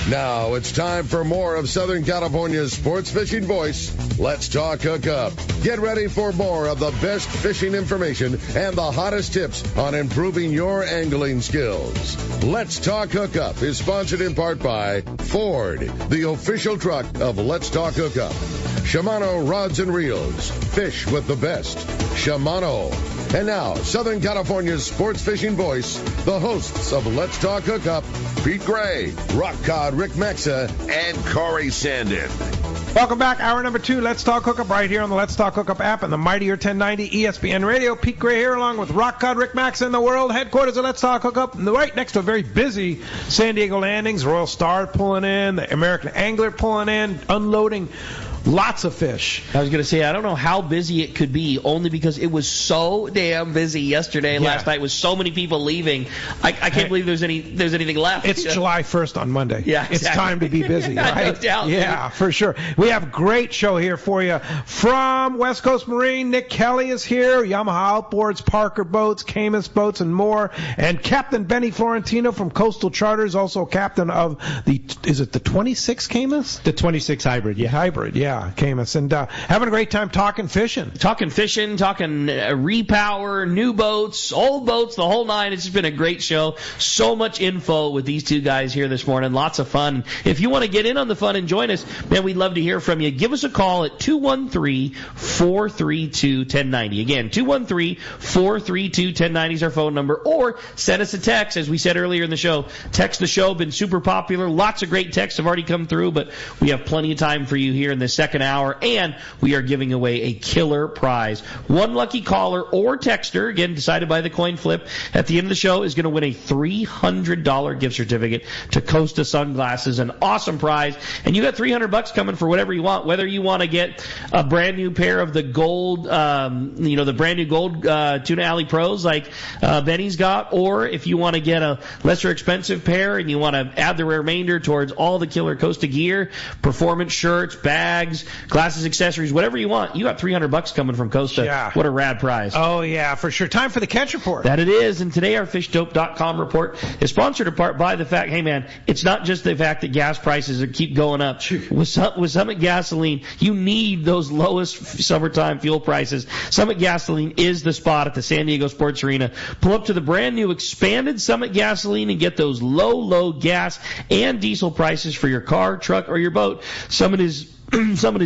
Now it's time for more of Southern California's sports fishing voice. Let's talk Hookup. Get ready for more of the best fishing information and the hottest tips on improving your angling skills. Let's talk Hookup is sponsored in part by Ford, the official truck of Let's Talk Hookup. Shimano Rods and Reels. Fish with the best. Shimano. And now, Southern California's sports fishing voice, the hosts of Let's Talk Hookup, Pete Gray, Rock Cod Rick Maxa, and Corey Sandin. Welcome back. Hour number 2, Let's Talk Hookup, right here on the Let's Talk Hookup app and the Mightier 1090 ESPN Radio. Pete Gray here along with Rock Cod Rick Maxa in the world headquarters of Let's Talk Hookup, right next to a very busy San Diego Landings. Royal Star pulling in, the American Angler pulling in, unloading lots of fish. I was going to say, I don't know how busy it could be, only because it was so damn busy yesterday and last night with so many people leaving. I can't believe there's anything left. It's July 1st on Monday. Yeah, exactly. It's time to be busy, right? No doubt. Yeah, for sure. We have a great show here for you. From West Coast Marine, Nick Kelly is here. Yamaha Outboards, Parker Boats, Camus Boats, and more. And Captain Benny Florentino from Coastal Charters, also captain of is it the 26 Camus? The 26 Hybrid, yeah. Hybrid, yeah. Camus, and having a great time talking fishing, talking repower, new boats, old boats, the whole nine. It's just been a great show. So much info with these two guys here this morning. Lots of fun. If you want to get in on the fun and join us, man, we'd love to hear from you. Give us a call at 213-432-1090. Again, 213-432-1090 is our phone number, or send us a text. As we said earlier in the show, text the show, been super popular. Lots of great texts have already come through, but we have plenty of time for you here in this second hour, and we are giving away a killer prize. One lucky caller or texter, again decided by the coin flip at the end of the show, is going to win a $300 gift certificate to Costa Sunglasses. An awesome prize, and you got $300 coming for whatever you want. Whether you want to get a brand new pair of the gold, the brand new gold Tuna Alley Pros like Benny's got, or if you want to get a lesser expensive pair and you want to add the remainder towards all the killer Costa gear, performance shirts, bags, glasses, accessories, whatever you want. You got $300 coming from Costa. Yeah. What a rad prize. Oh, yeah, for sure. Time for the catch report. That it is. And today our fishdope.com report is sponsored in part by the fact, hey, man, it's not just the fact that gas prices keep going up. With Summit Gasoline, you need those lowest summertime fuel prices. Summit Gasoline is the spot at the San Diego Sports Arena. Pull up to the brand new expanded Summit Gasoline and get those low gas and diesel prices for your car, truck, or your boat. Summit is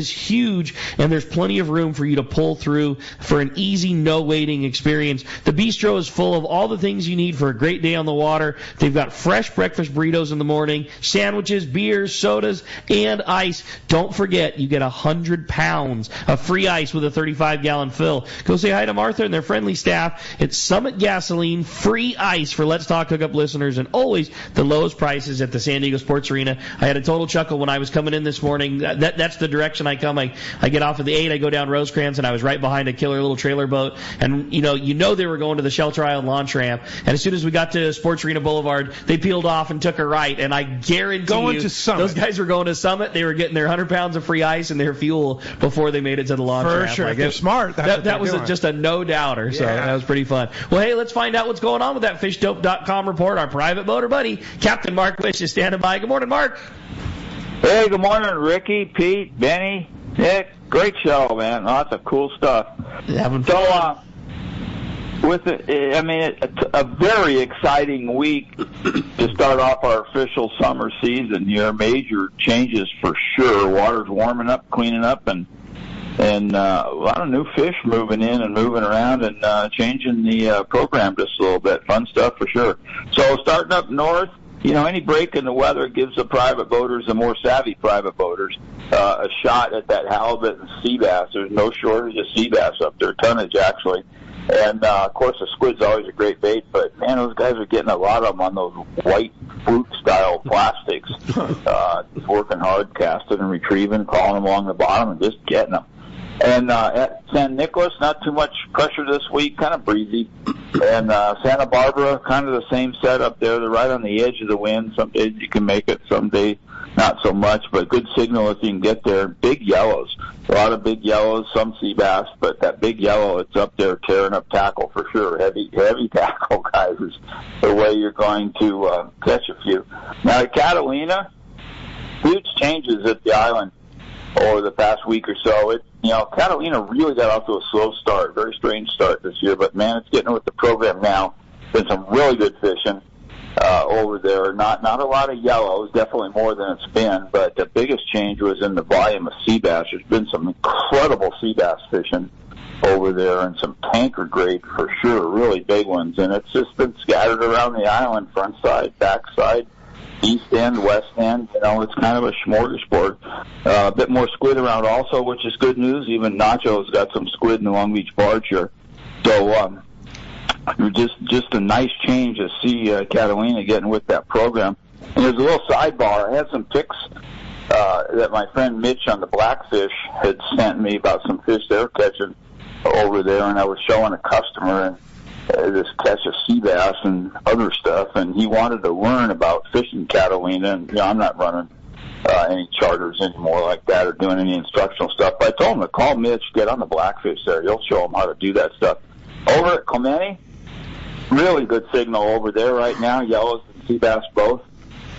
huge, and there's plenty of room for you to pull through for an easy, no-waiting experience. The bistro is full of all the things you need for a great day on the water. They've got fresh breakfast burritos in the morning, sandwiches, beers, sodas, and ice. Don't forget, you get 100 pounds of free ice with a 35-gallon fill. Go say hi to Martha and their friendly staff. It's Summit Gasoline, free ice for Let's Talk Hookup listeners, and always the lowest prices at the San Diego Sports Arena. I had a total chuckle when I was coming in this morning. That's the direction I come. I get off of the 8, I go down Rosecrans, and I was right behind a killer little trailer boat. And, you know they were going to the Shelter Island launch ramp. And as soon as we got to Sports Arena Boulevard, they peeled off and took a right. And I guarantee those guys were going to Summit. They were getting their 100 pounds of free ice and their fuel before they made it to the launch ramp. For sure. If they're smart. That was just a no-doubter. So that was pretty fun. Well, hey, let's find out what's going on with that fishdope.com report. Our private motor buddy, Captain Mark Wish, is standing by. Good morning, Mark. Hey, good morning, Ricky, Pete, Benny, Nick. Great show, man. Lots of cool stuff. Having fun. It's a very exciting week to start off our official summer season here. Major changes for sure. Water's warming up, cleaning up, and a lot of new fish moving in and moving around and changing the program just a little bit. Fun stuff for sure. So starting up north, any break in the weather gives the private boaters, the more savvy private boaters, a shot at that halibut and sea bass. There's no shortage of sea bass up there, tonnage actually. And, of course, the squid's always a great bait, but, man, those guys are getting a lot of them on those white fruit-style plastics, working hard, casting and retrieving, crawling them along the bottom and just getting them. And at San Nicolas, not too much pressure this week, kind of breezy. And Santa Barbara, kind of the same setup there. They're right on the edge of the wind. Some days you can make it, some days not so much, but good signal if you can get there. Big yellows, a lot of big yellows, some sea bass, but that big yellow, it's up there tearing up tackle for sure. Heavy tackle, guys, is the way you're going to catch a few. Now at Catalina, huge changes at the island over the past week or so. Catalina really got off to a slow start, very strange start this year, but man, it's getting with the program now. Been some really good fishing over there. Not a lot of yellows, definitely more than it's been, but the biggest change was in the volume of sea bass. There's been some incredible sea bass fishing over there, and some tanker grade for sure, really big ones, and it's just been scattered around the island, front side, back side, east end, west end. It's kind of a smorgasbord. A bit more squid around also, which is good news. Even Nacho's got some squid in the Long Beach barge here. So just a nice change to see Catalina getting with that program. And there's a little sidebar. I had some pics that my friend Mitch on the Blackfish had sent me about some fish they were catching over there, and I was showing a customer this catch of sea bass and other stuff, and he wanted to learn about fishing Catalina. And I'm not running any charters anymore like that or doing any instructional stuff. But I told him to call Mitch, get on the Blackfish there. He'll show him how to do that stuff. Over at Clemente, really good signal over there right now, yellows and sea bass both.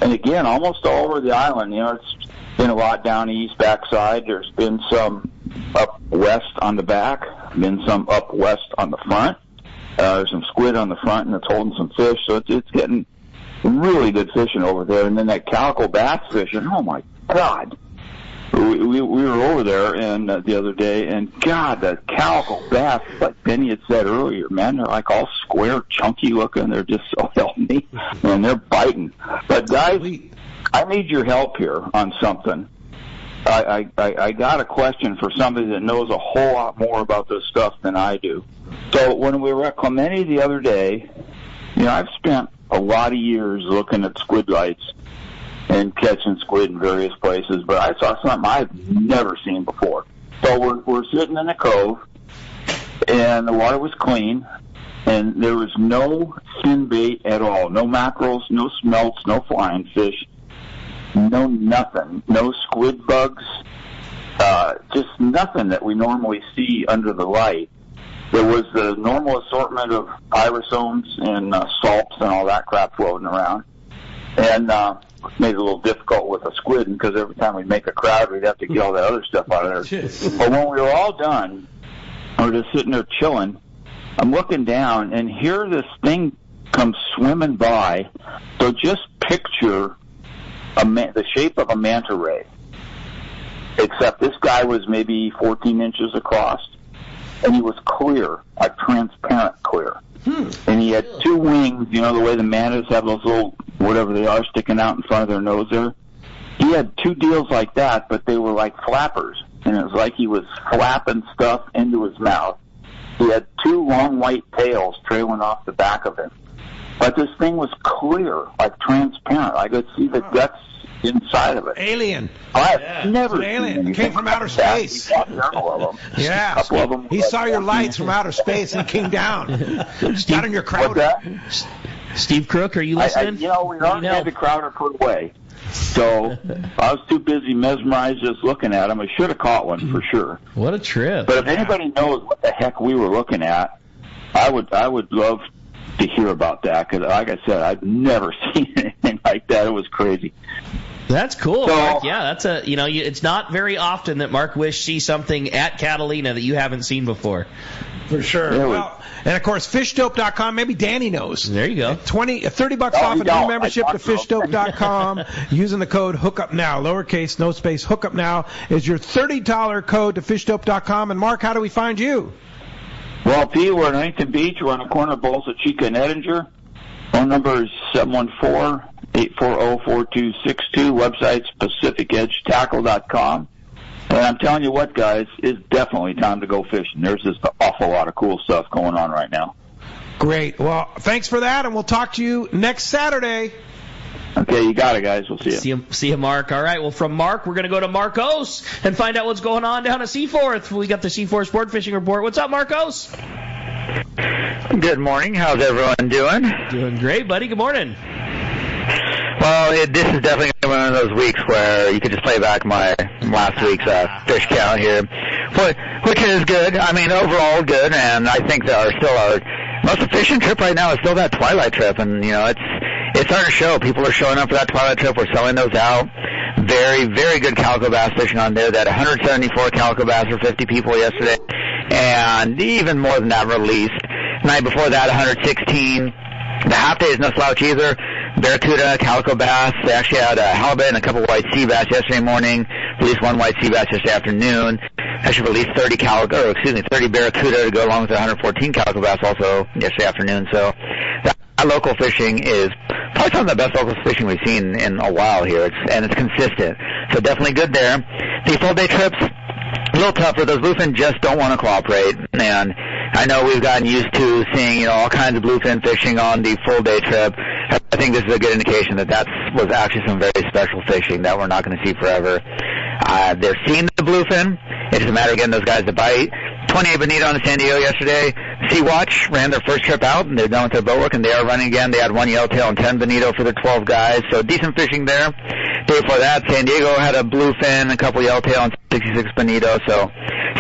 And again, almost all over the island. It's been a lot down east, backside. There's been some up west on the back, been some up west on the front. There's some squid on the front, and it's holding some fish, so it's getting really good fishing over there. And then that calico bass fishing, oh my God. We were over there and the other day, and God, the calico bass, like Benny had said earlier, man, they're like all square, chunky looking. They're just so healthy, and they're biting. But guys, I need your help here on something. I got a question for somebody that knows a whole lot more about this stuff than I do. So when we were at Clemente the other day, I've spent a lot of years looking at squid lights and catching squid in various places, but I saw something I've never seen before. So we're sitting in a cove, and the water was clean, and there was no fin bait at all. No mackerels, no smelts, no flying fish, no nothing. No squid bugs, just nothing that we normally see under the light. There was the normal assortment of pyrosomes and salps and all that crap floating around. And made it a little difficult with a squid, because every time we'd make a crowd, we'd have to get all that other stuff out of there. But when we were all done, we were just sitting there chilling. I'm looking down, and here this thing comes swimming by. So just picture the shape of a manta ray, except this guy was maybe 14 inches across, and he was clear, like transparent clear. And he had two wings, the way the mantas have those little, whatever they are, sticking out in front of their nose there. He had two deals like that, but they were like flappers, and it was like he was flapping stuff into his mouth. He had two long white tails trailing off the back of him. But this thing was clear, like transparent. I could see the guts inside of it. Alien. I've never seen alien. It came from outer space. Yeah. He saw your lights from outer space and came down. Got in your crowd. Steve Crook, are you listening? We already had the crowder put away. So I was too busy mesmerized just looking at him. I should have caught one for sure. What a trip. But if anybody knows what the heck we were looking at, I would love to hear about that, because like I said, I've never seen anything like that. It was crazy. That's cool, So, Mark. Yeah, that's it's not very often that Mark Wish sees something at Catalina that you haven't seen before. For sure. Really? Well, and of course, fishdope.com. Maybe Danny knows. There you go. $30 off a new membership to fishdope.com using the code Hookup Now, lowercase, no space. Hookup Now is your $30 code to fishdope.com. And Mark, how do we find you? Well, P, we're in Huntington Beach. We're on the corner of Bolsa Chica and Edinger. Phone number is 714-840-4262. Website's PacificEdgeTackle.com. And I'm telling you what, guys, it's definitely time to go fishing. There's just an awful lot of cool stuff going on right now. Great. Well, thanks for that, and we'll talk to you next Saturday. Okay, you got it, guys. We'll see you. See you, Mark. All right, well, from Mark, we're going to go to Marcos and find out what's going on down at Seaforth. We got the Seaforth Sport Fishing Report. What's up, Marcos? Good morning. How's everyone doing? Doing great, buddy. Good morning. Well, this is definitely one of those weeks where you could just play back my last week's fish count here, which is good. I mean, overall good, and I think that our most efficient trip right now is still that twilight trip, and it's starting to show. People are showing up for that twilight trip. We're selling those out. Very, very good calico bass fishing on there. That 174 calico bass for 50 people yesterday, and even more than that released. The night before that, 116. The half day is no slouch either. Barracuda, calico bass. They actually had a halibut and a couple white sea bass yesterday morning. Released one white sea bass yesterday afternoon. Actually released 30 barracuda to go along with the 114 calico bass also yesterday afternoon. So that local fishing is probably some of the best local fishing we've seen in a while here. It's consistent. So definitely good there. The full day trips, a little tougher. Those bluefin just don't want to cooperate. And I know we've gotten used to seeing, all kinds of bluefin fishing on the full day trip. I think this is a good indication that was actually some very special fishing that we're not going to see forever. They're seeing the bluefin. It's just a matter of getting those guys to bite. 28 bonito on the San Diego yesterday. Sea Watch ran their first trip out, and they're done with their boat work, and they are running again. They had 1 yellowtail and 10 bonito for the 12 guys, so decent fishing there. Day before that, San Diego had a bluefin, a couple yellowtail, and 66 bonito, so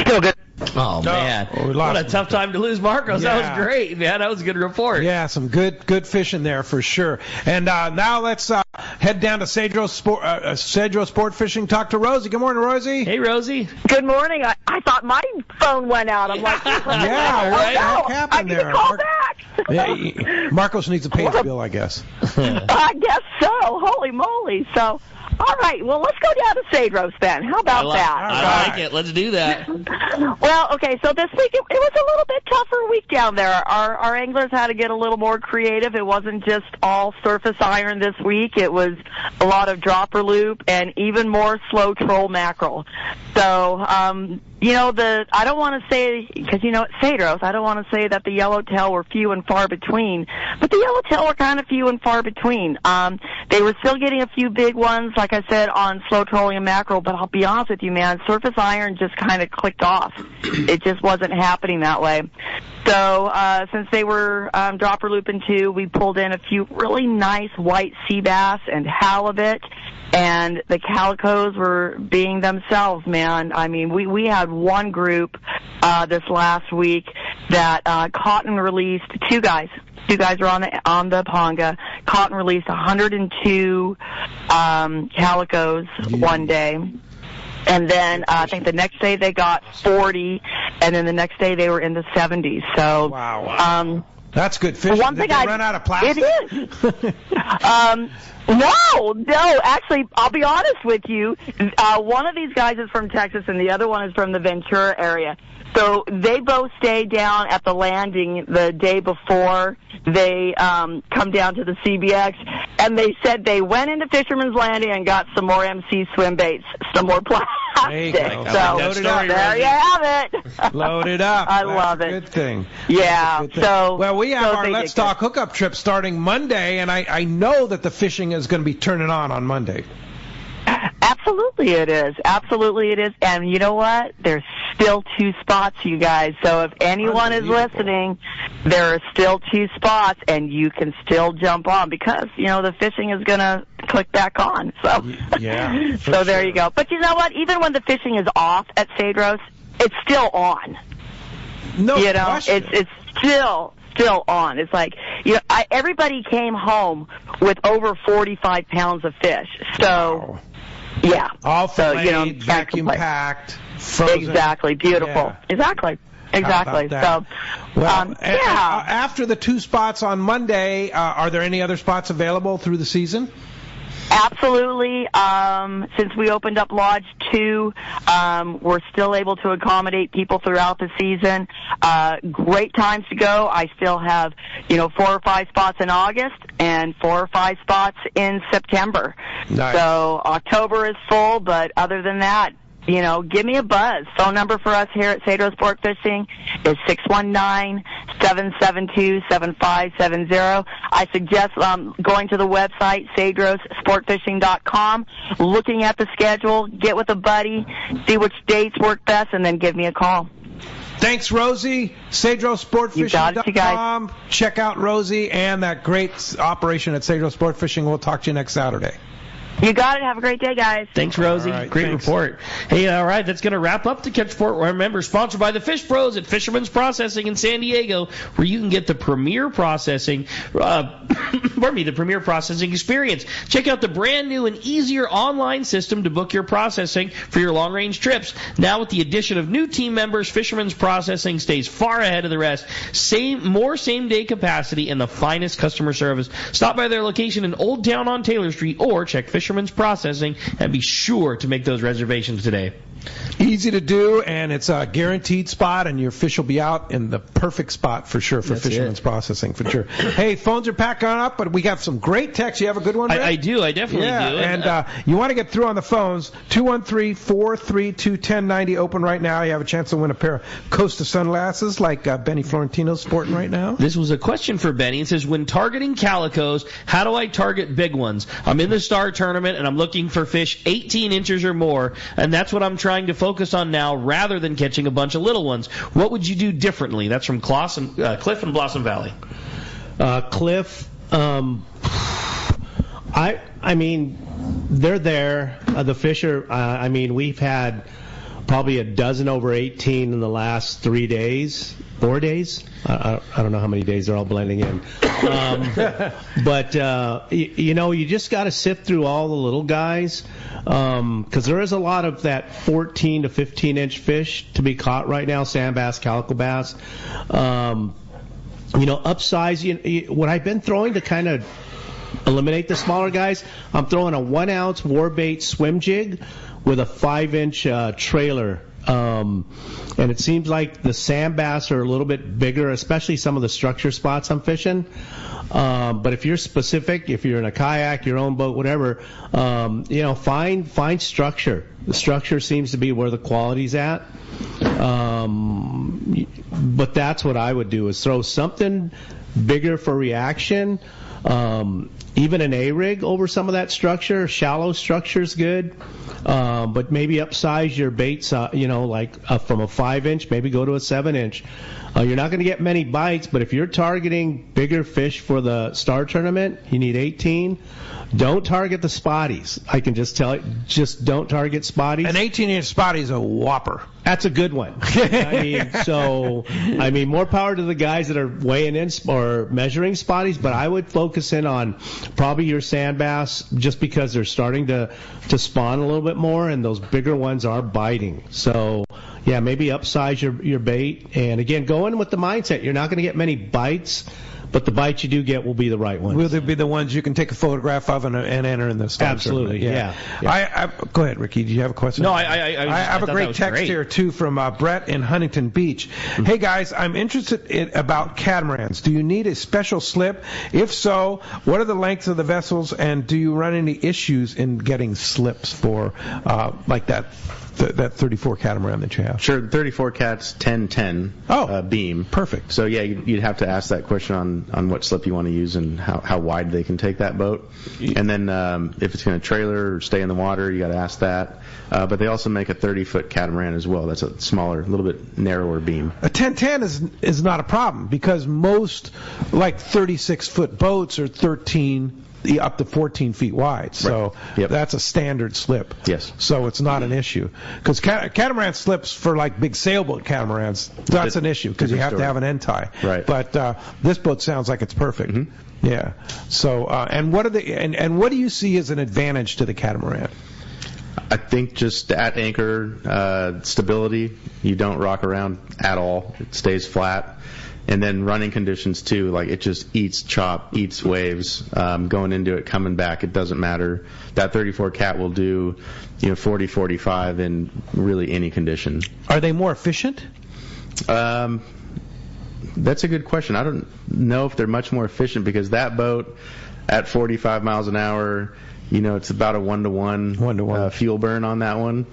still good. Oh, man. What a tough time to lose Marcos. Yeah. That was great, man. That was a good report. Yeah, some good fishing there for sure. And now let's head down to Cedro Sport Fishing. Talk to Rosie. Good morning, Rosie. Hey, Rosie. Good morning. I thought my phone went out. I'm like, yeah, what the heck happened there? I need to call back. Yeah, Marcos needs to pay his bill, I guess. I guess so. Holy moly. So, all right. Well, let's go down to Cedros then. How about that? I like it. Let's do that. Well, okay. So this week it was a little bit tougher week down there. Our anglers had to get a little more creative. It wasn't just all surface iron this week. It was a lot of dropper loop and even more slow troll mackerel. So, I don't want to say, because, at Cedros, I don't want to say that the yellowtail were few and far between, but the yellowtail were kind of few and far between. They were still getting a few big ones, like I said, on slow trolling and mackerel, but I'll be honest with you, man, surface iron just kind of clicked off. It just wasn't happening that way. So, since they were dropper looping too, we pulled in a few really nice white sea bass and halibut. And the calicos were being themselves, man. I mean, we had one group this last week that Cotton released two guys. Two guys were on the Ponga. Cotton released 102 calicos one day. And then I think the next day they got 40, and then the next day they were in the 70s. So wow. That's good fishing. One Did thing they run out of plastic? It is. No. Actually, I'll be honest with you. One of these guys is from Texas, and the other one is from the Ventura area. So they both stay down at the landing the day before they come down to the CBX, and they said they went into Fisherman's Landing and got some more MC swim baits, some more plastic. There you go. So there you have it. Load it up. I love it. Good thing. Yeah. Good thing. So well, we have our Let's Talk Hookup trip starting Monday, and I know that the fishing is going to be turning on Monday. Absolutely it is. Absolutely it is. And you know what? There's still 2 spots, you guys. So if anyone is listening, there are still 2 spots, and you can still jump on because, the fishing is going to click back on. So, yeah, so there you go. But you know what? Even when the fishing is off at Cedros, it's still on. No question. It's still on. It's like, everybody came home with over 45 pounds of fish. So, wow. Yeah. All filleted, vacuum packed, frozen. Exactly. Beautiful. Yeah. Exactly. So, well, after the 2 spots on Monday, are there any other spots available through the season? Absolutely. Since we opened up Lodge 2, we're still able to accommodate people throughout the season. Great times to go. I still have, 4 or 5 spots in August and 4 or 5 spots in September. Nice. So October is full, but other than that, give me a buzz. Phone number for us here at Cedros Sport Fishing is 619-772-7570. I suggest going to the website, cedrosportfishing.com, looking at the schedule, get with a buddy, see which dates work best, and then give me a call. Thanks, Rosie. CedroSportFishing.com. Check out Rosie and that great operation at Cedros Sport Fishing. We'll talk to you next Saturday. You got it. Have a great day, guys. Thanks, Rosie. All right, Great thanks. report. Hey, all right, that's going to wrap up the Catch Report. Remember, sponsored by the Fish Pros at Fisherman's Processing in San Diego, where you can get the premier processing, the premier processing experience. Check out the brand new and easier online system to book your processing for your long-range trips. Now with the addition of new team members, Fisherman's Processing stays far ahead of the rest. More same-day capacity and the finest customer service. Stop by their location in Old Town on Taylor Street or check Fisherman's Processing and be sure to make those reservations today. Easy to do, and it's a guaranteed spot, and your fish will be out in the perfect spot for sure for Fisherman's Processing, for sure. Hey, phones are packing up, but we got some great texts. You have a good one, Rick? I do. I definitely do. And you want to get through on the phones. 213-432-1090 open right now. You have a chance to win a pair of Costa sunglasses like Benny Florentino's sporting right now. This was a question for Benny. It says, when targeting calicos, how do I target big ones? I'm in the Star Tournament, and I'm looking for fish 18 inches or more, and that's what I'm trying to focus on now rather than catching a bunch of little ones. What would you do differently? That's from Cliff in Blossom Valley. Cliff, I mean, they're there. The fish are, we've had probably a dozen over 18 in the last 4 days. I don't know how many days, they're all blending in. But you just got to sift through all the little guys, because there is a lot of that 14 to 15 inch fish to be caught right now, sand bass, calico bass. Upsize, what I've been throwing to kind of eliminate the smaller guys, I'm throwing a 1 ounce war bait swim jig with a 5-inch trailer. And it seems like the sand bass are a little bit bigger, especially some of the structure spots I'm fishing. But if you're specific, if you're in a kayak, your own boat, whatever, find structure. The structure seems to be where the quality's at. But that's what I would do, is throw something bigger for reaction. Even an A-rig over some of that structure. Shallow structure's good. But maybe upsize your baits, from a 5-inch, maybe go to a 7-inch. You're not going to get many bites, but if you're targeting bigger fish for the Star Tournament, you need 18. Don't target the spotties. I can just tell it, just don't target spotties. An 18-inch spotty is a whopper. That's a good one. More power to the guys that are weighing in or measuring spotties, but I would focus in on probably your sand bass, just because they're starting to spawn a little bit more, and those bigger ones are biting. So, yeah, maybe upsize your bait. And again, go in with the mindset. You're not going to get many bites, but the bites you do get will be the right ones. Will they be the ones you can take a photograph of and enter in the Star Absolutely, Tournament? yeah. Go ahead, Ricky. Do you have a question? No, I have a great text here, too, from Brett in Huntington Beach. Mm-hmm. Hey, guys, I'm interested about catamarans. Do you need a special slip? If so, what are the lengths of the vessels, and do you run any issues in getting slips for like that 34 catamaran that you have? Sure, the 34 cat's 10-10 beam. Perfect. So, yeah, you'd have to ask that question on what slip you want to use and how wide they can take that boat. And then if it's going to trailer or stay in the water, you got to ask that. But they also make a 30-foot catamaran as well. That's a smaller, a little bit narrower beam. A 10-10 is not a problem, because most, 36-foot boats are 13 up to 14 feet wide. So that's a standard slip. Yes. So it's not an issue. Because catamaran slips for big sailboat catamarans, that's an issue, because you have to have an end tie. Right. But this boat sounds like it's perfect. Mm-hmm. Yeah. So and what do you see as an advantage to the catamaran? I think just at anchor, stability. You don't rock around at all. It stays flat. And then running conditions too, it just eats waves, going into it, coming back, it doesn't matter. That 34 cat will do, 40, 45 in really any condition. Are they more efficient? That's a good question. I don't know if they're much more efficient, because that boat at 45 miles an hour, it's about a 1-to-1 fuel burn on that one.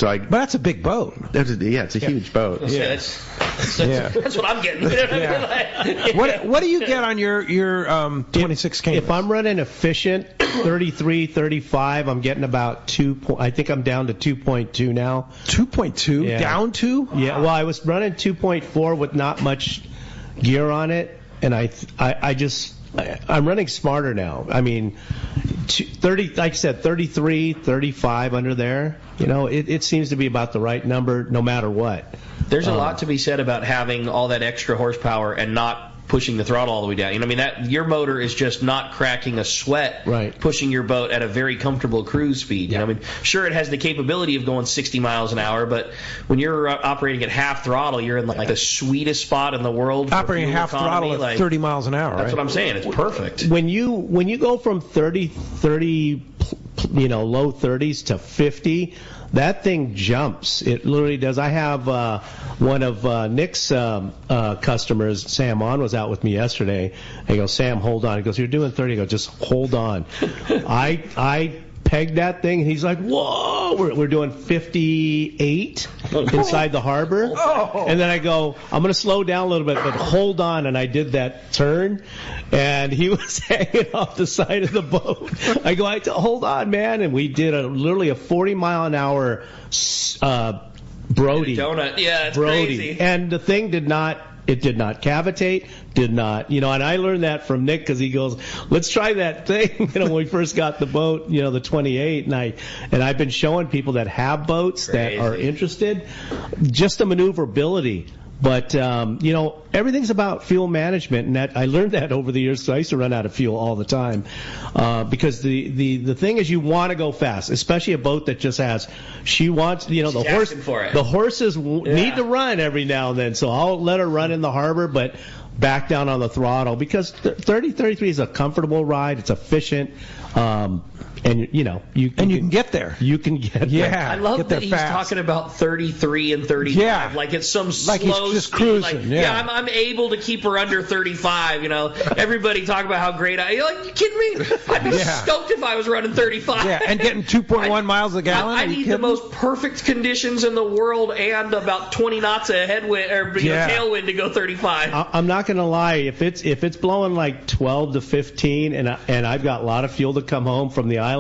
But that's a big boat. It's a huge boat. Yeah. That's what I'm getting. What do you get on your 26 Caymans? If I'm running efficient 33, 35, I'm getting about I think I'm down to 2.2 now. 2.2? Yeah. Down to? Yeah. Well, I was running 2.4 with not much gear on it, and I'm running smarter now. 30, like I said, 33, 35 under there. It seems to be about the right number no matter what. There's a lot to be said about having all that extra horsepower and not pushing the throttle all the way down. That your motor is just not cracking a sweat, right, pushing your boat at a very comfortable cruise speed. Yeah. Sure, it has the capability of going 60 miles an hour, but when you're operating at half throttle, you're in the sweetest spot in the world. Operating half throttle at 30 miles an hour. That's what I'm saying. It's perfect. When you go from 30, low 30s to 50, that thing jumps. It literally does. I have one of Nick's customers, Sam On, was out with me yesterday. I go, Sam, hold on. He goes, you're doing 30. I go, just hold on. I pegged that thing, and he's like, whoa, we're doing 58 inside the harbor. Oh. And then I go, I'm going to slow down a little bit, but hold on. And I did that turn, and he was hanging off the side of the boat. I go, hold on, man. And we did literally a 40-mile-an-hour Brody. Donut. Yeah, it's Brody. crazy. And the thing did not cavitate, and I learned that from Nick, because he goes, let's try that thing, when we first got the boat, the 28, and I've been showing people that have boats that are interested, just the maneuverability. But, everything's about fuel management, and that I learned that over the years, because I used to run out of fuel all the time. Because the thing is, you want to go fast, especially a boat that just has, the horses need to run every now and then, so I'll let her run in the harbor, but back down on the throttle, because 33 is a comfortable ride, it's efficient, and you can get there. You can get there. I love that he's talking about 33 and 35. Yeah. Like it's some slow he's just speed. Cruising. I'm able to keep her under 35. Everybody talk about how great you're like, you kidding me? I'd be stoked if I was running 35. Yeah, and getting 2.1 miles a gallon. I need the most perfect conditions in the world and about 20 knots of headwind or tailwind to go 35. I'm not going to lie. If it's blowing like 12 to 15, and I've got a lot of fuel to come home from the island,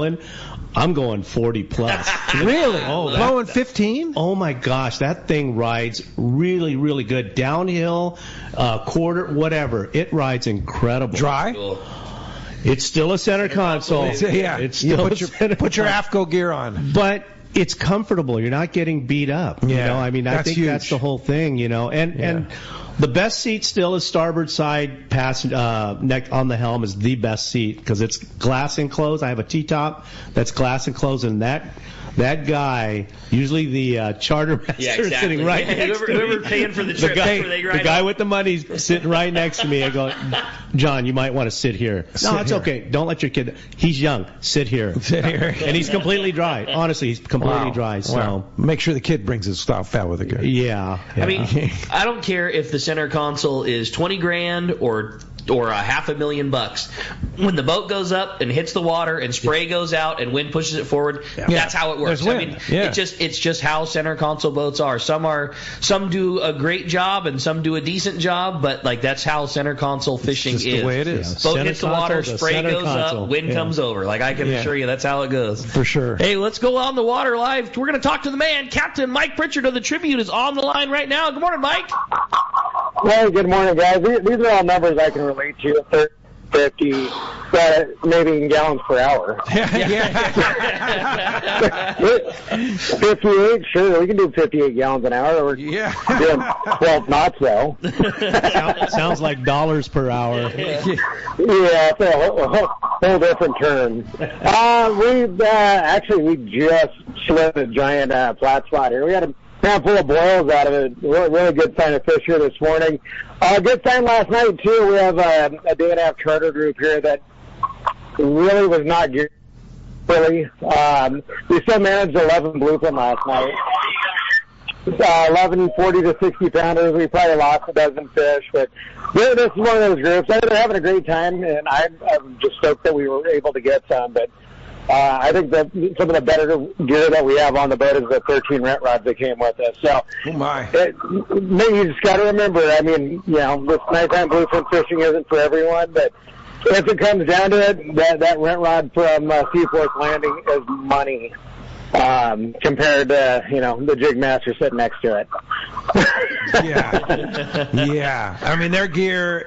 I'm going 40 plus. Really? Blowing 15? Oh my gosh, that thing rides really, really good. Downhill, quarter, whatever. It rides incredible. Dry? Cool. It's still a center console. It's still put your AFCO gear on. But it's comfortable. You're not getting beat up. Yeah, I think huge. That's the whole thing. And the best seat still is starboard side, neck on the helm is the best seat, because it's glass enclosed. I have a T-top that's glass enclosed, and that guy, usually the charter master, is sitting right next to me. Whoever paying for the trip. The guy with the money's sitting right next to me. I go, John, you might want to sit here. No, it's okay. Don't let your kid. He's young. Sit here. Sit here. And he's completely dry. Honestly, he's completely dry. So make sure the kid brings his stuff out with a good. Yeah. I mean, I don't care if the center console is $20,000 or $500,000. When the boat goes up and hits the water and spray goes out and wind pushes it forward, that's how it works. I mean, it's just how center console boats are. Some do a great job and some do a decent job, but that's how center console fishing is. The way it is. Boat hits the water, spray goes up, wind comes over. I can assure you that's how it goes. For sure. Hey, let's go on the water live. We're going to talk to the man. Captain Mike Pritchard of the Tribune is on the line right now. Good morning, Mike. Well, good morning, guys. These are all numbers I can relate to. 50, maybe in gallons per hour. 58, sure, we can do 58 gallons an hour. We're doing 12 knots, though. Sounds like dollars per hour. Yeah, it's a whole different term. We just slid a giant flat spot here. We had a handful of boils out of it. Really good sign of fish here this morning. Good sign last night, too. We have a day and a half charter group here that really was not good. Really. We still managed 11 bluefin last night. 11 40 to 60 pounders. We probably lost a dozen fish, but this is one of those groups. They're having a great time, and I'm just stoked that we were able to get some, but I think that some of the better gear that we have on the boat is the 13 rent rods that came with us. So, you just got to remember, this nighttime bluefin fishing isn't for everyone, but if it comes down to it, that rent rod from Seaforth Landing is money compared to, the jig master sitting next to it. Yeah. I mean, their gear,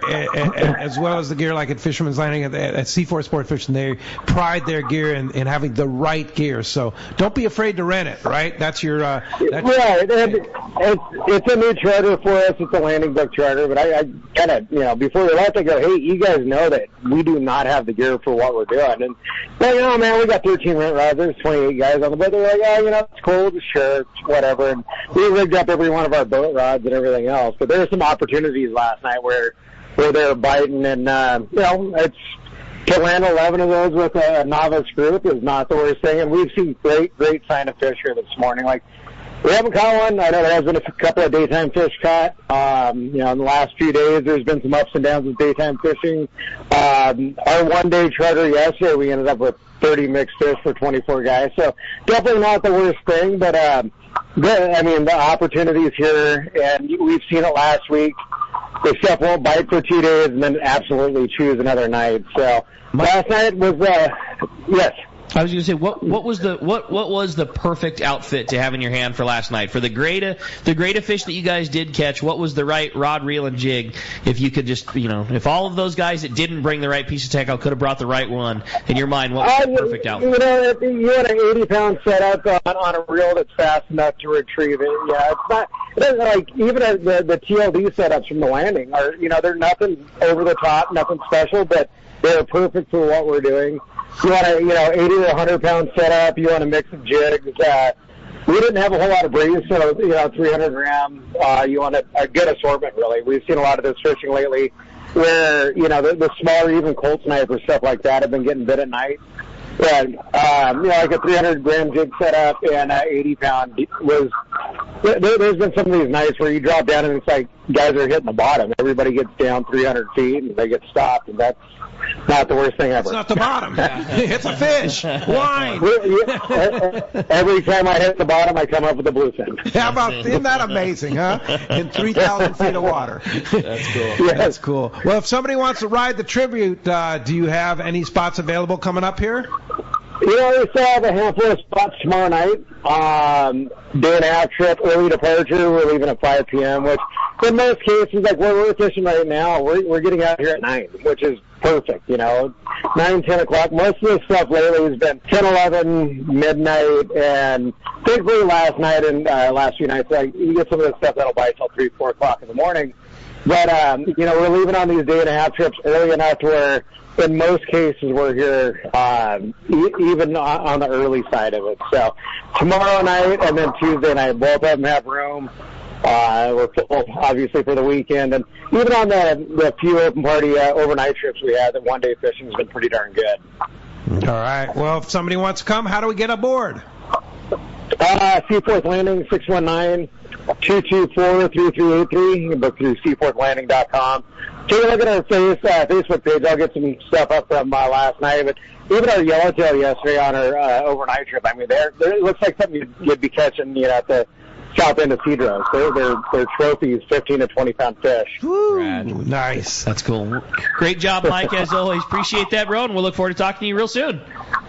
as well as the gear like at Fisherman's Landing, at C4 Sport Fishing, they pride their gear in having the right gear. So don't be afraid to rent it, right? That's your... right. It's a new charter for us. It's a landing book charter. But I kind of, before we left, I go, hey, you guys know that we do not have the gear for what we're doing. And, well, man, we got 13 rent rods. There's 28 guys on the boat. They're like, it's cool, sure, whatever. And we rigged up every one of our boat rods and everything else. But there were some opportunities last night where they were biting, and it's to land 11 of those with a novice group is not the worst thing. And we've seen great sign of fish here this morning. Like, we haven't caught one. I know there has been a couple of daytime fish caught. In the last few days, there's been some ups and downs with daytime fishing. Our one-day charter yesterday, we ended up with 30 mixed fish for 24 guys. So definitely not the worst thing, but the opportunities here, and we've seen it last week. The stuff won't bite for 2 days and then absolutely choose another night. So last night was, yes. I was going to say, what was the perfect outfit to have in your hand for last night? For the grade of fish that you guys did catch, what was the right rod, reel, and jig? If you could just, if all of those guys that didn't bring the right piece of tackle could have brought the right one, in your mind, what was the perfect outfit? You want an 80-pound setup on a reel that's fast enough to retrieve it. Yeah, it isn't like even the TLD setups from the landing are, they're nothing over the top, nothing special, but they're perfect for what we're doing. You want a 80 to 100-pound setup. You want a mix of jigs. We didn't have a whole lot of breeze, so 300 gram. You want a good assortment, really. We've seen a lot of this fishing lately, where the smaller, even cold snipers, stuff like that, have been getting bit at night. And like a 300 gram jig setup and an 80-pound was. There's been some of these nights where you drop down and it's like guys are hitting the bottom. Everybody gets down 300 feet and they get stopped, and that's not the worst thing ever. It's not the bottom. It's a fish. Wine. Every time I hit the bottom, I come up with a bluefin. Isn't that amazing, huh? In 3,000 feet of water. That's cool. Yeah. That's cool. Well, if somebody wants to ride the Tribute, do you have any spots available coming up here? We still have a handful of spots tomorrow night. Day and a half trip, early departure. We're leaving at 5 p.m., which in most cases, like where we're fishing right now, we're getting out here at 9, which is perfect, 9, 10 o'clock. Most of the stuff lately has been 10, 11, midnight, and particularly last night and last few nights, like you get some of the stuff that'll bite till 3, 4 o'clock in the morning. But, we're leaving on these day and a half trips early enough to where in most cases we're here even on the early side of it. So tomorrow night and then Tuesday night, both of them have room. We're full, obviously, for the weekend. And even on the few open party overnight trips we had, the one-day fishing has been pretty darn good. All right. Well, if somebody wants to come, how do we get aboard? Seaforth Landing, 619-224-3383. You can book through seaforthlanding.com. Take a look at our Facebook page. I'll get some stuff up from last night. But even our yellowtail yesterday on our overnight trip, I mean, it looks like something you'd be catching at the south end of Cedros. They're trophies, 15 to 20-pound fish. Woo, nice. That's cool. Great job, Mike, as always. Appreciate that, bro, and we'll look forward to talking to you real soon.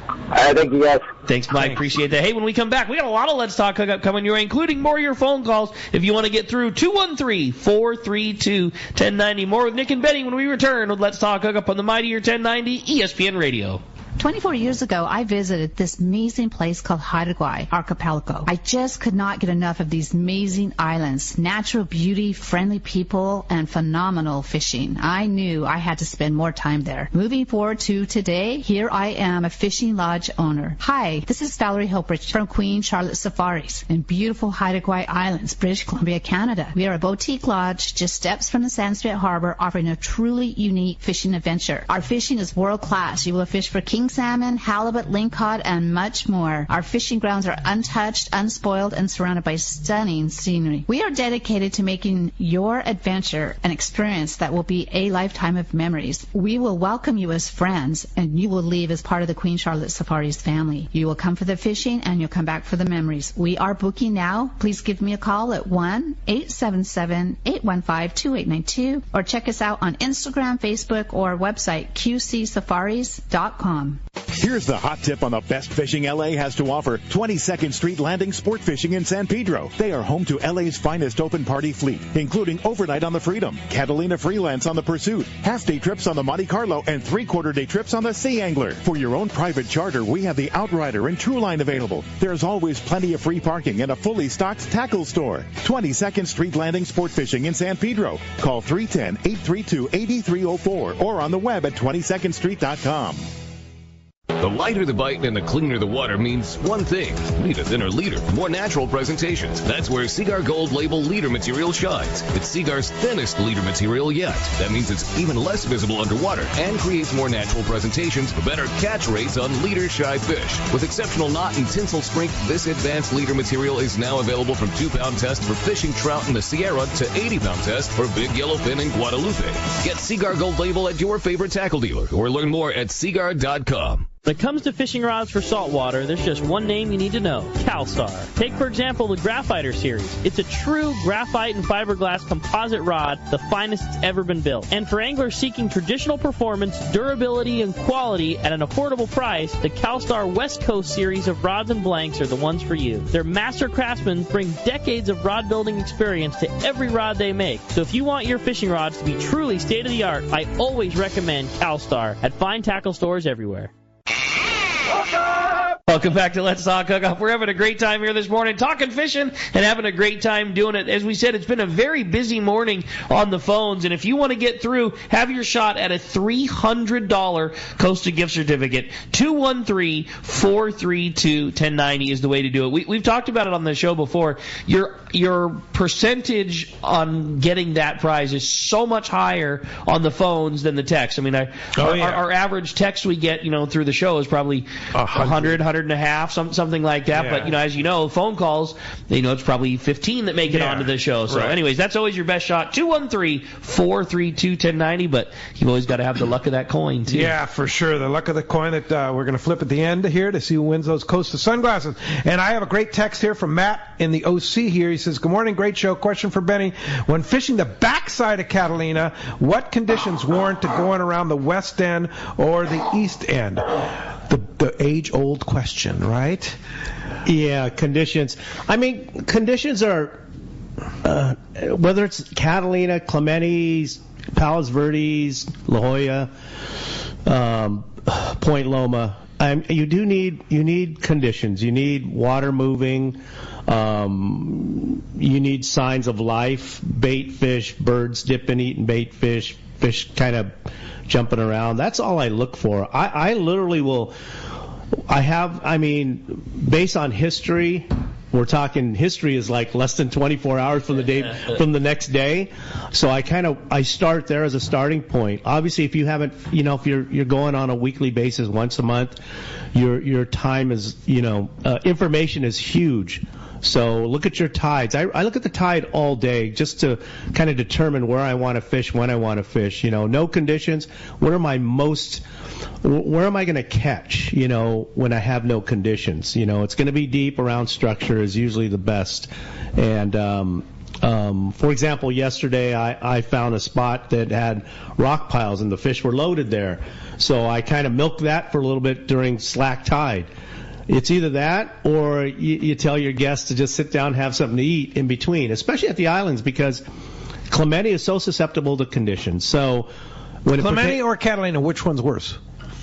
All right, thank you, guys. Thanks, Mike. Appreciate that. Hey, when we come back, we got a lot of Let's Talk Hookup coming your way, including more of your phone calls. If you want to get through, 213-432-1090. More with Nick and Benny when we return with Let's Talk Hookup on the Mightier 1090 ESPN Radio. 24 years ago, I visited this amazing place called Hawaii Archipelago. I just could not get enough of these amazing islands, natural beauty, friendly people, and phenomenal fishing. I knew I had to spend more time there. Moving forward to today, here I am, a fishing lodge owner. Hi, this is Valerie Hoprich from Queen Charlotte Safaris in beautiful Hawaii Islands, British Columbia, Canada. We are a boutique lodge just steps from the Sanskrit Harbor, offering a truly unique fishing adventure. Our fishing is world class. You will fish for king salmon, halibut, lingcod, and much more. Our fishing grounds are untouched, unspoiled, and surrounded by stunning scenery. We are dedicated to making your adventure an experience that will be a lifetime of memories. We will welcome you as friends, and you will leave as part of the Queen Charlotte Safaris family. You will come for the fishing, and you'll come back for the memories. We are booking now. Please give me a call at 1-877-815-2892, or check us out on Instagram, Facebook, or website qcsafaris.com. calltextfishing.com. Here's the hot tip on the best fishing LA has to offer. 22nd Street Landing Sport Fishing in San Pedro. They are home to LA's finest open party fleet, including overnight on the Freedom, Catalina Freelance on the Pursuit, half-day trips on the Monte Carlo, and three-quarter-day trips on the Sea Angler. For your own private charter, we have the Outrider and Trueline available. There's always plenty of free parking and a fully stocked tackle store. 22nd Street Landing Sport Fishing in San Pedro. Call 310-832-8304 or on the web at 22ndstreet.com. The lighter the bite and the cleaner the water means one thing. Need a thinner leader for more natural presentations. That's where Seaguar Gold Label leader material shines. It's Seaguar's thinnest leader material yet. That means it's even less visible underwater and creates more natural presentations for better catch rates on leader-shy fish. With exceptional knot and tinsel strength, this advanced leader material is now available from 2-pound test for fishing trout in the Sierra to 80-pound test for big yellowfin in Guadalupe. Get Seaguar Gold Label at your favorite tackle dealer or learn more at seaguar.com. When it comes to fishing rods for saltwater, there's just one name you need to know, CalStar. Take, for example, the Graphiter series. It's a true graphite and fiberglass composite rod, the finest it's ever been built. And for anglers seeking traditional performance, durability, and quality at an affordable price, the CalStar West Coast series of rods and blanks are the ones for you. Their master craftsmen bring decades of rod building experience to every rod they make. So if you want your fishing rods to be truly state-of-the-art, I always recommend CalStar at fine tackle stores everywhere. Welcome back to Let's Talk Hookup. We're having a great time here this morning, talking fishing and having a great time doing it. As we said, it's been a very busy morning on the phones, and if you want to get through, have your shot at a $300 Costa gift certificate. 213-432-1090 is the way to do it. We've talked about it on the show before. Your percentage on getting that prize is so much higher on the phones than the text. I mean, our average text we get, through the show is probably 100 and a half, something like that. Yeah. But, as you know, phone calls, it's probably 15 that make it onto the show. So anyways, that's always your best shot. 213-432-1090, but you've always got to have the luck of that coin, too. Yeah, for sure. The luck of the coin that we're going to flip at the end here to see who wins those Costa sunglasses. And I have a great text here from Matt in the OC here. He says, good morning, great show. Question for Benny. When fishing the backside of Catalina, what conditions warrant to going around the west end or the east end? The age-old question, right? Yeah, conditions. Conditions are, whether it's Catalina, Clementi's, Palos Verdes, La Jolla, Point Loma, you need conditions. You need water moving. You need signs of life, bait fish, birds dipping, eating bait fish kind of jumping around. That's all I look for. I literally will. Based on history, we're talking history is like less than 24 hours from the next day. So I start there as a starting point. Obviously, if you haven't, if you're going on a weekly basis once a month, your time is, information is huge. So look at your tides. I look at the tide all day just to kind of determine where I want to fish, when I want to fish. No conditions. Where am I going to catch, when I have no conditions? It's going to be deep around structure is usually the best. And, for example, yesterday I found a spot that had rock piles and the fish were loaded there. So I kind of milked that for a little bit during slack tide. It's either that or you tell your guests to just sit down and have something to eat in between, especially at the islands because Clemente is so susceptible to conditions. So when Clemente or Catalina, which one's worse?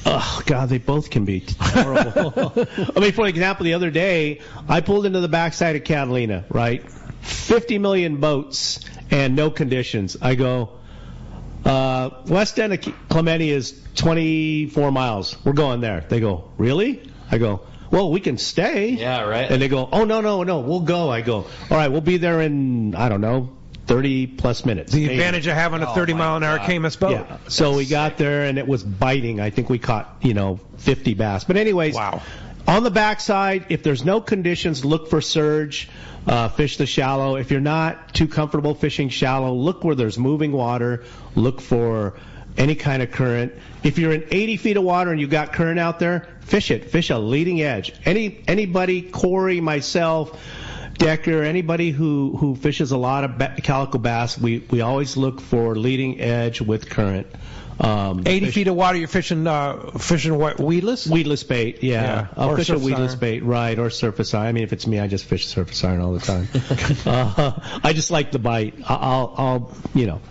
Oh, God, they both can be horrible. For example, the other day, I pulled into the backside of Catalina, right? 50 million boats and no conditions. I go, west end of Clemente is 24 miles. We're going there. They go, really? I go, well, we can stay. Yeah, right. And they go, oh, no, we'll go. I go, all right, we'll be there in, 30 plus minutes. The advantage of having a 30-mile-an-hour Camus boat. Yeah. So we got there and it was biting. I think we caught, 50 bass. But anyways, wow. On the backside, if there's no conditions, look for surge, fish the shallow. If you're not too comfortable fishing shallow, look where there's moving water. Look for any kind of current. If you're in 80 feet of water and you've got current out there, fish it. Fish a leading edge. Anybody, Corey, myself, Decker, anybody who fishes a lot of calico bass, we always look for leading edge with current. 80 feet of water, you're fishing what, weedless? Weedless bait, yeah. I'll fish a weedless bait, right, or surface iron. I mean, if it's me, I just fish surface iron all the time. I just like the bite. I'll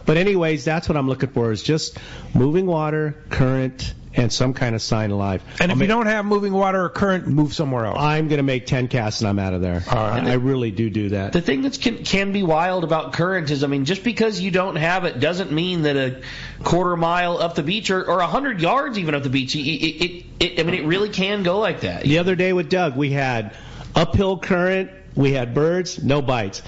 But anyways, that's what I'm looking for, is just moving water, current, and some kind of sign of life. And if you don't have moving water or current, move somewhere else. I'm going to make 10 casts and I'm out of there. All right. I really do that. The thing that can be wild about current is, I mean, just because you don't have it doesn't mean that a quarter mile up the beach or 100 yards even up the beach, it really can go like that. The other day with Doug, we had uphill current, we had birds, no bites.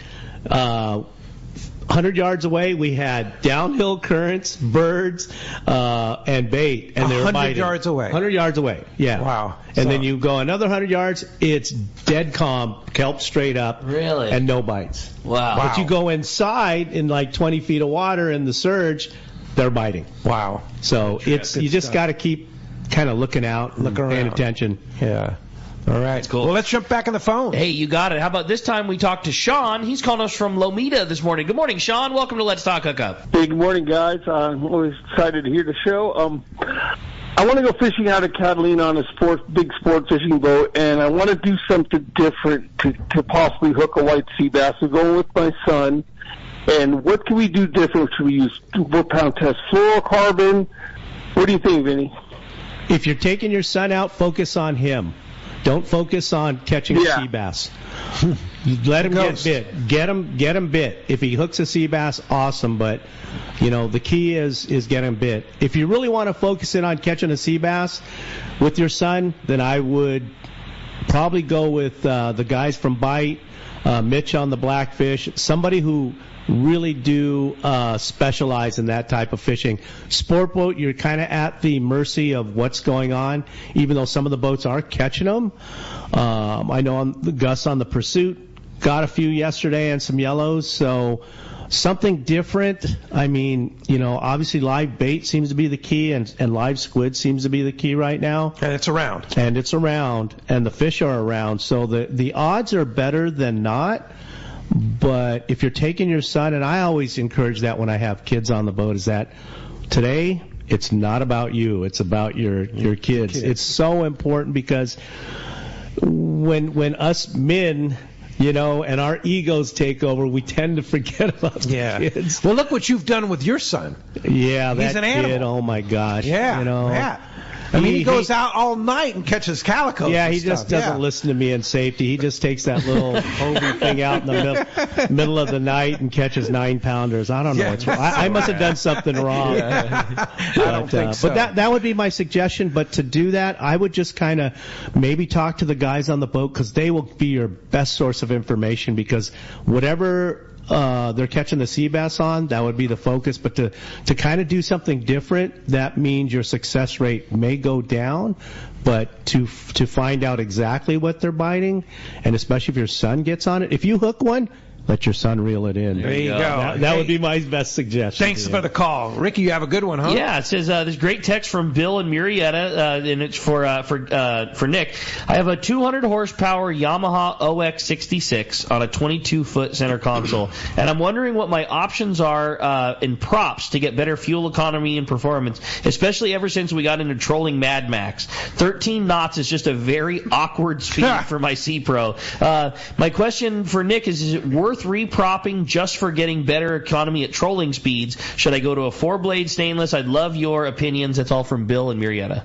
100 yards away, we had downhill currents, birds, and bait, and they were biting. 100 yards away. 100 yards away, yeah. Wow. And then you go another 100 yards, it's dead calm, kelp straight up, really, and no bites. Wow. But you go inside in like 20 feet of water in the surge, they're biting. Wow. So you just got to keep kind of looking out, paying attention. Yeah. All right. That's cool. Well, let's jump back on the phone. Hey, you got it. How about this time we talk to Sean? He's calling us from Lomita this morning. Good morning, Sean. Welcome to Let's Talk Hookup. Hey, good morning, guys. I'm always excited to hear the show. I want to go fishing out of Catalina on a big sport fishing boat, and I want to do something different to possibly hook a white sea bass. I'm going with my son. And what can we do different? Should we use 4-pound test fluorocarbon? What do you think, Vinny? If you're taking your son out, focus on him. Don't focus on catching a sea bass. Let him get bit. Get him bit. If he hooks a sea bass, awesome. But the key is get him bit. If you really want to focus in on catching a sea bass with your son, then I would probably go with the guys from Bite, Mitch on the Blackfish, somebody who really do specialize in that type of fishing. Sport boat, you're kind of at the mercy of what's going on, even though some of the boats are catching them. I know Gus on the Pursuit got a few yesterday and some yellows, so something different. I mean, obviously live bait seems to be the key, and live squid seems to be the key right now. And it's around. And the fish are around, so the odds are better than not. But if you're taking your son, and I always encourage that when I have kids on the boat, is that today it's not about you, it's about your kids. It's so important, because when us men, and our egos take over, we tend to forget about the kids. Well, look what you've done with your son. Yeah, he's that an animal. Kid, oh my gosh. Yeah. I mean, he goes out all night and catches calicos. Yeah, he just doesn't listen to me in safety. He just takes that little Hobie thing out in the middle of the night and catches 9-pounders. I don't know what's wrong. I must have done something wrong. I don't think so. But that would be my suggestion. But to do that, I would just kind of maybe talk to the guys on the boat, because they will be your best source of information, because whatever they're catching the sea bass on, that would be the focus. But to kind of do something different, that means your success rate may go down. But to find out exactly what they're biting, and especially if your son gets on it, if you hook one, let your son reel it in. There you go. That would be my best suggestion. Thanks for the call. Ricky, you have a good one, huh? Yeah, it says there's great text from Bill and Murrieta, and it's for Nick. I have a 200 horsepower Yamaha OX66 on a 22-foot center console, and I'm wondering what my options are in props to get better fuel economy and performance, especially ever since we got into trolling Mad Max. 13 knots is just a very awkward speed for my Sea Pro. My question for Nick is it worth repropping just for getting better economy at trolling speeds? Should I go to a 4-blade stainless? I'd love your opinions. That's all from Bill and Murrieta.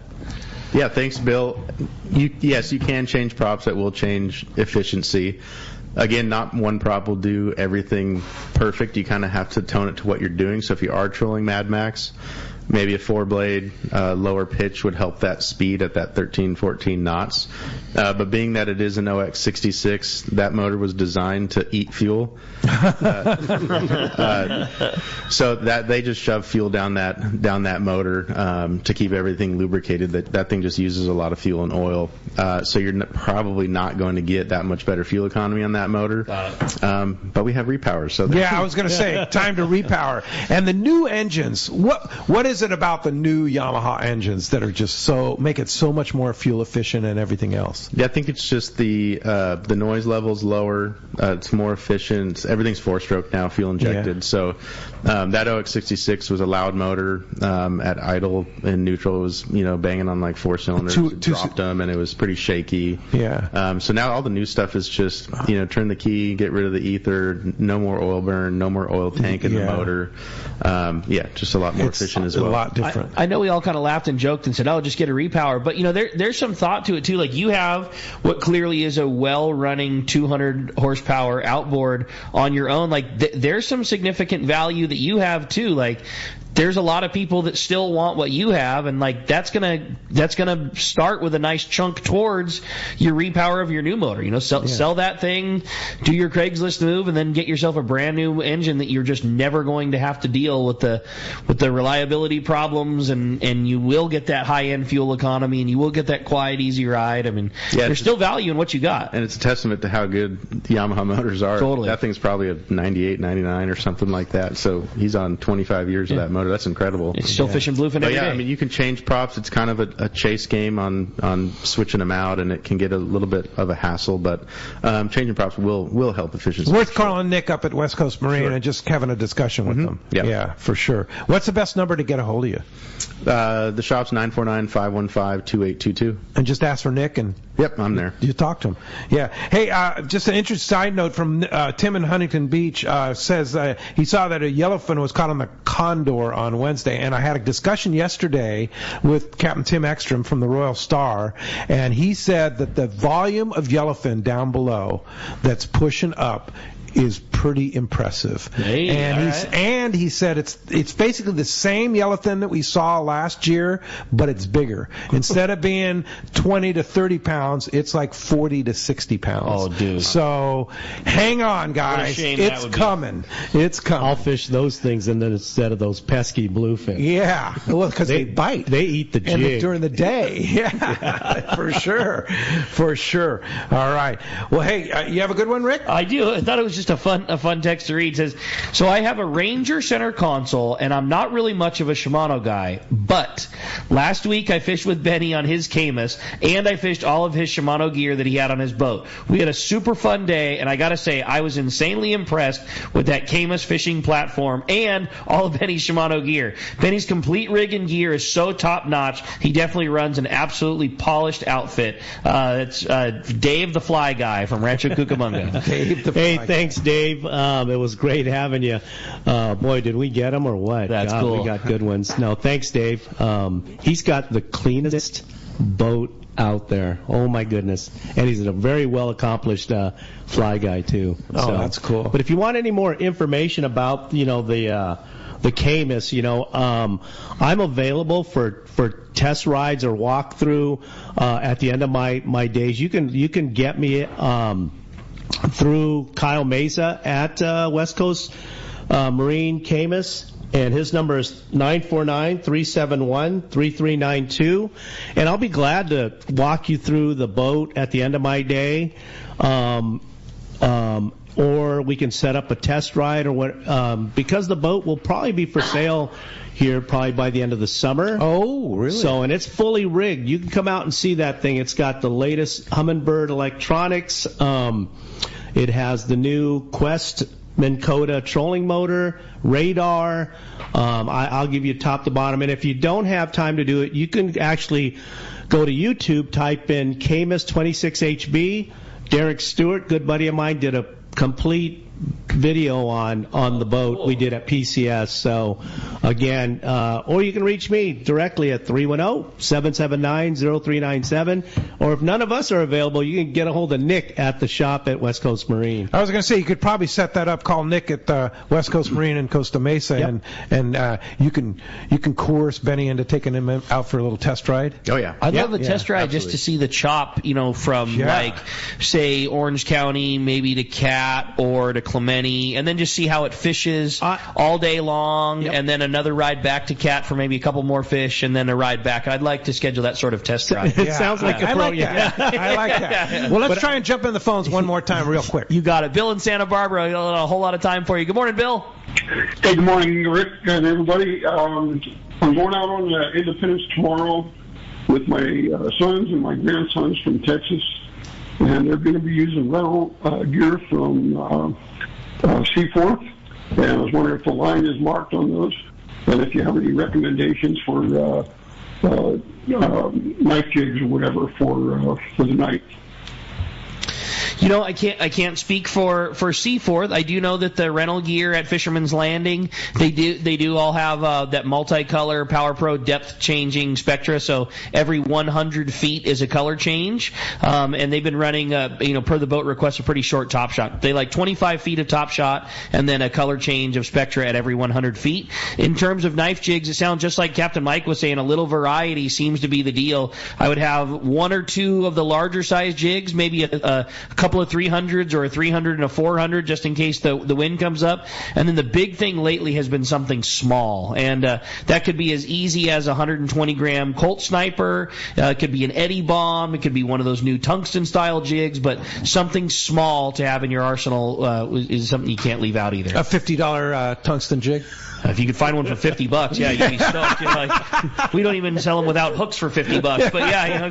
Yeah, thanks, Bill. Yes, you can change props that will change efficiency. Again, not one prop will do everything perfect. You kind of have to tone it to what you're doing. So if you are trolling Mad Max, maybe a 4-blade lower pitch would help that speed at that 13, 14 knots. But being that it is an OX66, that motor was designed to eat fuel. So that they just shove fuel down that motor to keep everything lubricated. That thing just uses a lot of fuel and oil. So you're probably not going to get that much better fuel economy on that motor. But we have repowers. So I was going to say, time to repower. And the new engines, what is is it about the new Yamaha engines that are just make it so much more fuel efficient and everything else? Yeah, I think it's just the noise level's lower. It's more efficient. Everything's 4-stroke now, fuel injected. Yeah. So that OX66 was a loud motor. At idle and neutral, it was banging on like 4 cylinders. Dropped them, and it was pretty shaky. Yeah. So now all the new stuff is just turn the key, get rid of the ether, no more oil burn, no more oil tank in the motor. Just a lot more efficient as well. A lot different. I know we all kind of laughed and joked and said, "Oh, just get a repower," but there's some thought to it too. Like, you have what clearly is a well-running 200 horsepower outboard on your own. Like, there's some significant value that you have too. Like, there's a lot of people that still want what you have, and like that's gonna start with a nice chunk towards your repower of your new motor. Sell that thing, do your Craigslist move, and then get yourself a brand new engine that you're just never going to have to deal with the reliability problems, and you will get that high end fuel economy, and you will get that quiet, easy ride. I mean, there's still value in what you got, and it's a testament to how good Yamaha motors are. Totally. That thing's probably a 98, 99 or something like that. So he's on 25 years of that motor. That's incredible. It's still fishing bluefin every day. I mean, you can change props. It's kind of a chase game on switching them out, and it can get a little bit of a hassle, but changing props will help efficiency. Worth calling Nick up at West Coast Marine and just having a discussion with them. Yeah, for sure. What's the best number to get a hold of you? The shop's 949-515-2822. And just ask for Nick, and yep, I'm there. You talk to him. Yeah. Hey, just an interesting side note from Tim in Huntington Beach says he saw that a yellowfin was caught on the Condor on Wednesday, and I had a discussion yesterday with Captain Tim Ekstrom from the Royal Star, and he said that the volume of yellowfin down below that's pushing up is pretty impressive. Hey, and he said it's basically the same yellowfin that we saw last year, but it's bigger. Instead of being 20 to 30 pounds, it's like 40 to 60 pounds. Oh, dude. So hang on, guys. It's coming. It's coming. I'll fish those things and then instead of those pesky bluefin. Yeah. Well, because they bite. They eat the jig. During the day. Yeah. For sure. For sure. All right. Well, hey, you have a good one, Rick? I do. I thought it was just a fun text to read. It says, so I have a Ranger center console, and I'm not really much of a Shimano guy, but last week I fished with Benny on his Camus, and I fished all of his Shimano gear that he had on his boat. We had a super fun day, and I gotta say, I was insanely impressed with that Camus fishing platform and all of Benny's Shimano gear. Benny's complete rig and gear is so top notch. He definitely runs an absolutely polished outfit. It's Dave the Fly Guy from Rancho Cucamonga. Dave the Fly Hey, thanks, Dave. It was great having you. Boy, did we get them or what? That's God, cool. We got good ones. No, thanks, Dave. He's got the cleanest boat out there. Oh, my goodness. And he's a very well-accomplished fly guy, too. Oh, so, that's cool. But if you want any more information about, the Camus, I'm available for test rides or walkthrough at the end of my days. You can get me through Kyle Mesa at West Coast Marine Camus, and his number is 949-371-3392, and I'll be glad to walk you through the boat at the end of my day. Or we can set up a test ride, or what? Because the boat will probably be for sale here probably by the end of the summer. Oh, really? So, and it's fully rigged. You can come out and see that thing. It's got the latest Humminbird electronics. It has the new Quest Minn Kota trolling motor, radar. I'll give you top to bottom. And if you don't have time to do it, you can actually go to YouTube, type in Camus 26HB. Derek Stewart, good buddy of mine, did a complete video on the boat we did at PCS. So, again, or you can reach me directly at 310-779-0397. Or if none of us are available, you can get a hold of Nick at the shop at West Coast Marine. I was going to say, you could probably set that up, call Nick at West Coast Marine in Costa Mesa, Yep. and you can coerce Benny into taking him out for a little test ride. Oh, yeah. I'd love the Yeah, test ride absolutely. just to see the chop, from like, say, Orange County, maybe to Cat or to Clemente, and then just see how it fishes all day long, and then another ride back to Cat for maybe a couple more fish, and then a ride back. I'd like to schedule that sort of test ride. It sounds like a pro. I like that. Well, let's try and jump in the phones one more time real quick. You got it. Bill in Santa Barbara, a whole lot of time for you. Good morning, Bill. Hey, good morning, Rick and everybody. I'm going out on Independence tomorrow with my sons and my grandsons from Texas, and they're going to be using rental gear from Seaforth. And I was wondering if the line is marked on those, and if you have any recommendations for knife jigs or whatever for the night. You know, I can't speak for Seaforth. I do know that the rental gear at Fisherman's Landing, they do all have that multicolor Power Pro depth changing spectra. So every 100 feet is a color change, and they've been running per the boat request a pretty short top shot. They like 25 feet of top shot and then a color change of spectra at every 100 feet. In terms of knife jigs, it sounds just like Captain Mike was saying. A little variety seems to be the deal. I would have one or two of the larger size jigs, maybe a couple of 300s or a 300 and a 400 just in case the wind comes up. And then the big thing lately has been something small. And that could be as easy as a 120-gram Colt Sniper. It could be an Eddie Bomb. It could be one of those new tungsten-style jigs. But something small to have in your arsenal is something you can't leave out either. A $50 tungsten jig? If you could find one for $50, yeah, you'd be stoked. We don't even sell them without hooks for $50, but yeah,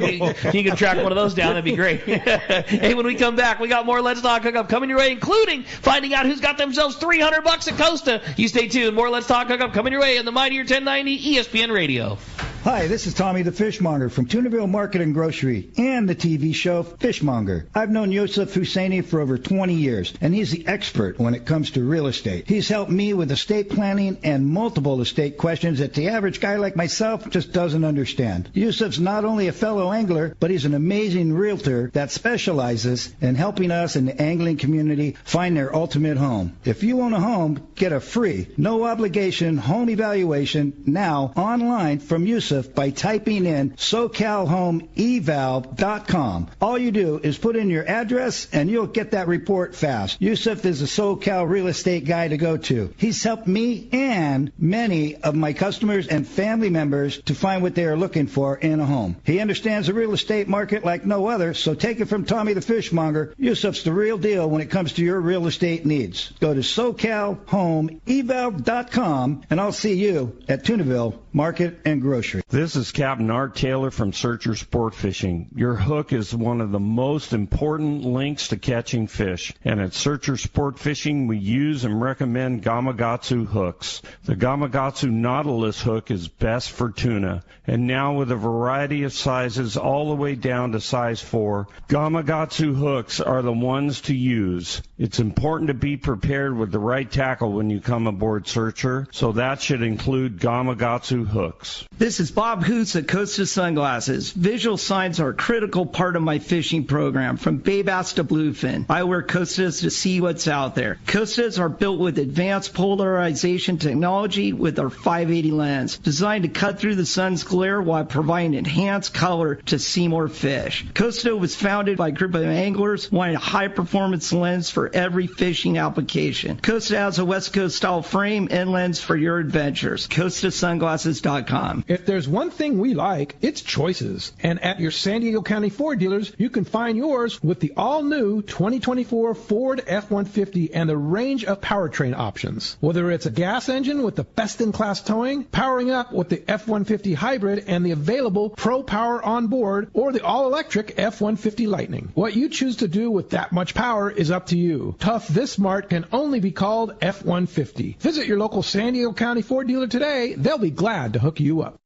you can track one of those down. That'd be great. Hey, when we come back, we got more Let's Talk Hookup coming your way, including finding out who's got themselves $300 at Costa. You stay tuned. More Let's Talk Hookup coming your way on the Mightier 1090 ESPN Radio. Hi, this is Tommy the Fishmonger from Tunaville Market and Grocery and the TV show Fishmonger. I've known Yusuf Husseini for over 20 years, and he's the expert when it comes to real estate. He's helped me with estate planning and multiple estate questions that the average guy like myself just doesn't understand. Yusuf's not only a fellow angler, but he's an amazing realtor that specializes in helping us in the angling community find their ultimate home. If you own a home, get a free, no obligation home evaluation now online from Yusuf by typing in SoCalHomeEval.com. All you do is put in your address and you'll get that report fast. Yusuf is a SoCal real estate guy to go to. He's helped me and many of my customers and family members to find what they are looking for in a home. He understands the real estate market like no other, so take it from Tommy the Fishmonger. Yusuf's the real deal when it comes to your real estate needs. Go to SoCalHomeEval.com and I'll see you at Tunaville Market and Grocery. This is Captain Art Taylor from Searcher Sport Fishing. Your hook is one of the most important links to catching fish. And at Searcher Sport Fishing, we use and recommend Gamakatsu hooks. The Gamakatsu Nautilus hook is best for tuna. And now with a variety of sizes all the way down to size 4, Gamakatsu hooks are the ones to use. It's important to be prepared with the right tackle when you come aboard Searcher, so that should include Gamakatsu hooks. This is Bob Hoots at Costa Sunglasses. Visual signs are a critical part of my fishing program, from bay bass to bluefin. I wear Costas to see what's out there. Costas are built with advanced polarization technology with our 580 lens, designed to cut through the sun's glare while providing enhanced color to see more fish. Costa was founded by a group of anglers wanting a high-performance lens for every fishing application. Costa has a West Coast style frame and lens for your adventures. CostaSunglasses.com. If there's one thing we like, it's choices. And at your San Diego County Ford dealers, you can find yours with the all-new 2024 Ford F-150 and the range of powertrain options. Whether it's a gas engine with the best-in-class towing, powering up with the F-150 hybrid and the available Pro Power on board, or the all-electric F-150 Lightning. What you choose to do with that much power is up to you. Tough this smart can only be called F-150. Visit your local San Diego County Ford dealer today. They'll be glad to hook you up.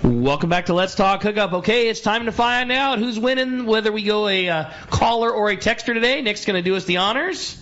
Welcome back to Let's Talk Hookup. Okay, it's time to find out who's winning, whether we go a caller or a texter today. Nick's going to do us the honors.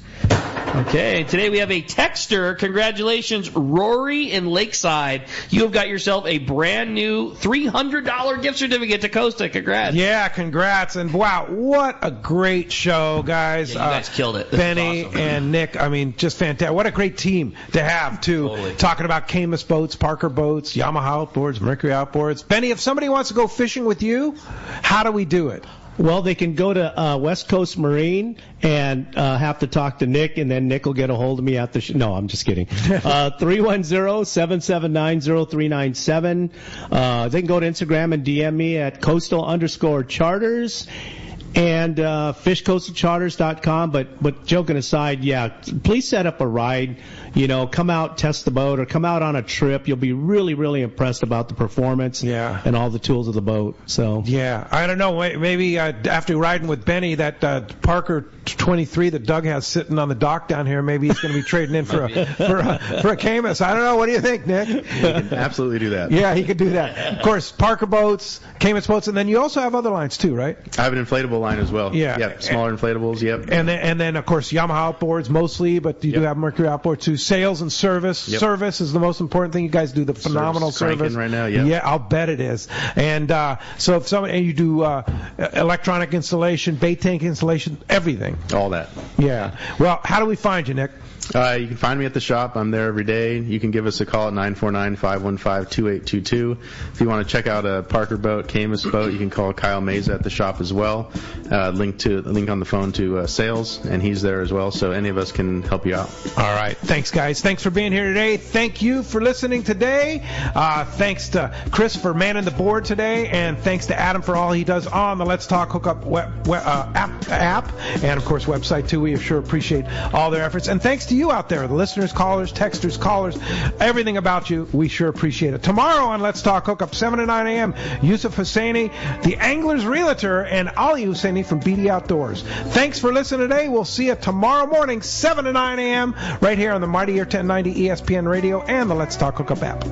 Okay, today we have a texter. Congratulations, Rory in Lakeside. You have got yourself a brand new $300 gift certificate to Costa. Congrats. Yeah, congrats. And wow, what a great show, guys. Yeah, you guys killed it. Benny awesome. and Nick, I mean, just fantastic. What a great team to have, too. Totally. Talking about Camus boats, Parker boats, Yamaha outboards, Mercury outboards. Benny, if somebody wants to go fishing with you, how do we do it? Well, they can go to West Coast Marine and have to talk to Nick, and then Nick will get a hold of me at the No, I'm just kidding. 310-779-0397. They can go to Instagram and DM me at coastal_charters. And fishcoastalcharters.com. But joking aside, yeah, please set up a ride. Come out, test the boat, or come out on a trip. You'll be really, really impressed about the performance and all the tools of the boat. So yeah, I don't know. Maybe after riding with Benny, that Parker 23 that Doug has sitting on the dock down here, maybe he's going to be trading in for a Camus. I don't know. What do you think, Nick? He can absolutely do that. Yeah, he could do that. Of course, Parker boats, Camus boats, and then you also have other lines too, right? I have an inflatable line as well. Yeah. Yep, smaller inflatables, yep. And then of course Yamaha outboards mostly, but you do have Mercury outboard too. Sales and service. Yep. Service is the most important thing. You guys do the phenomenal service right now, yeah. Yeah, I'll bet it is. And so if somebody you do electronic installation, bait tank installation, everything. All that. Yeah. Well, how do we find you, Nick? You can find me at the shop. I'm there every day. You can give us a call at 949-515-2822. If you want to check out a Parker boat, Camus boat, you can call Kyle Meza at the shop as well. Link on the phone to sales, and he's there as well. So any of us can help you out. All right. Thanks, guys. Thanks for being here today. Thank you for listening today. Thanks to Chris for manning the board today, and thanks to Adam for all he does on the Let's Talk Hookup app, and of course website too. We sure appreciate all their efforts, and thanks to you out there, the listeners, callers, texters, callers, everything about you. We sure appreciate it. Tomorrow on Let's Talk Hookup, 7 to 9 a.m., Yusuf Husseini, the Angler's Realtor, and Ali Husseini from BD Outdoors. Thanks for listening today. We'll see you tomorrow morning, 7 to 9 a.m., right here on the Mighty Air 1090 ESPN Radio and the Let's Talk Hookup app.